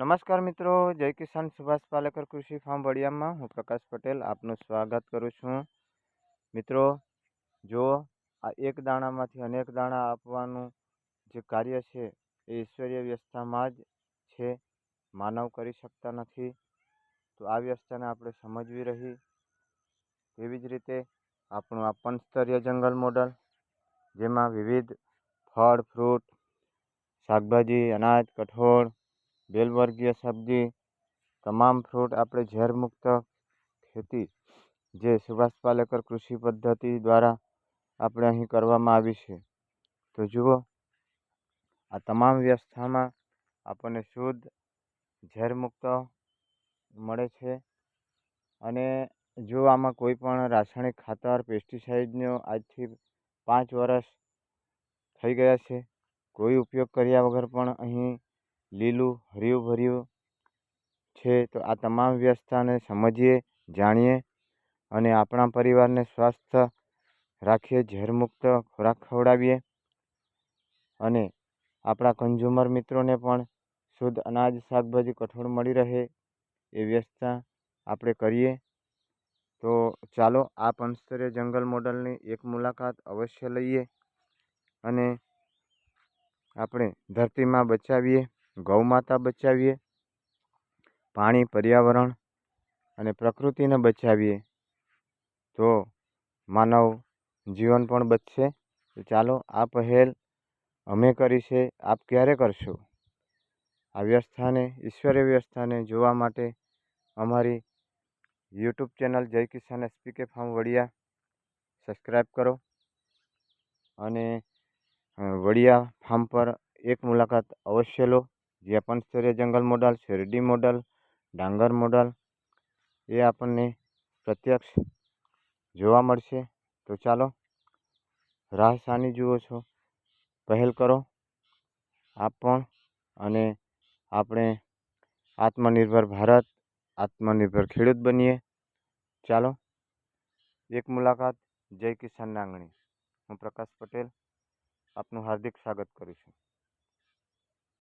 નમસ્કાર મિત્રો, જય કિસાન સુભાષ પાલેકર કૃષિ ફાર્મ વડિયામાં હું પ્રકાશ પટેલ આપનું સ્વાગત કરું છું। મિત્રો, જો આ એક દાણામાંથી અનેક દાણા આપવાનું જે કાર્ય છે એ ઈશ્વરીય વ્યવસ્થામાં જ છે, માનવ કરી શકતા નથી। તો આ વ્યવસ્થાને આપણે સમજવી રહી। તેવી જ રીતે આપણું આ પંચસ્તરીય જંગલ મોડલ, જેમાં વિવિધ ફળ, ફ્રૂટ, શાકભાજી, અનાજ, કઠોળ, બેલવર્ગીય સબ્જી, તમામ ફ્રૂટ આપણે ઝેરમુક્ત ખેતી જે સુભાષ પાલેકર કૃષિ પદ્ધતિ દ્વારા આપણે અહીં કરવામાં આવી છે। તો જુઓ, આ તમામ વ્યવસ્થામાં આપણને શુદ્ધ ઝેરમુક્ત મળે છે। અને જો આમાં કોઈ પણ રાસાયણિક ખાતર, પેસ્ટિસાઇડનો આજથી 5 વર્ષ થઈ ગયા છે, કોઈ ઉપયોગ કર્યા વગર પણ અહીં લીલું હર્યું ભર્યું છે। તો આ તમામ વ્યવસ્થાને સમજીએ, જાણીએ અને આપણા પરિવારને સ્વસ્થ રાખીએ, ઝેરમુક્ત ખોરાક ખવડાવીએ અને આપણા કન્ઝ્યુમર મિત્રોને પણ શુદ્ધ અનાજ, શાકભાજી, કઠોળ મળી રહે એ વ્યવસ્થા આપણે કરીએ। તો ચાલો આ પંચસ્તરીય જંગલ મોડલની એક મુલાકાત અવશ્ય લઈએ અને આપણે ધરતીમાં બચાવીએ, ગૌ માતા બચાવીએ, પાણી, પર્યાવરણ અને પ્રકૃતિને બચાવીએ, તો માનવ જીવન પણ બચશે। તો ચાલો આ પહેલ અમે કરી છે, આપ ક્યારે કરશો? આ વ્યવસ્થાને, ઈશ્વરીય વ્યવસ્થાને જોવા માટે અમારી યુટ્યુબ ચેનલ જય કિસાન એસપીકે ફાર્મ વડિયા સબસ્ક્રાઈબ કરો અને વડિયા ફાર્મ પર એક મુલાકાત અવશ્ય લો, જ્યાં પંચસ્તરીય જંગલ મોડલ, શેરડી મોડલ, ડાંગર મોડલ એ આપણને પ્રત્યક્ષ જોવા મળશે। તો ચાલો, રાહ શાની જુઓ છો? પહેલ કરો આપ પણ અને આપણે આત્મનિર્ભર ભારત, આત્મનિર્ભર ખેડૂત બનીએ। ચાલો, એક મુલાકાત જય કિસાન આંગણે। હું પ્રકાશ પટેલ આપનું હાર્દિક સ્વાગત કરું છું।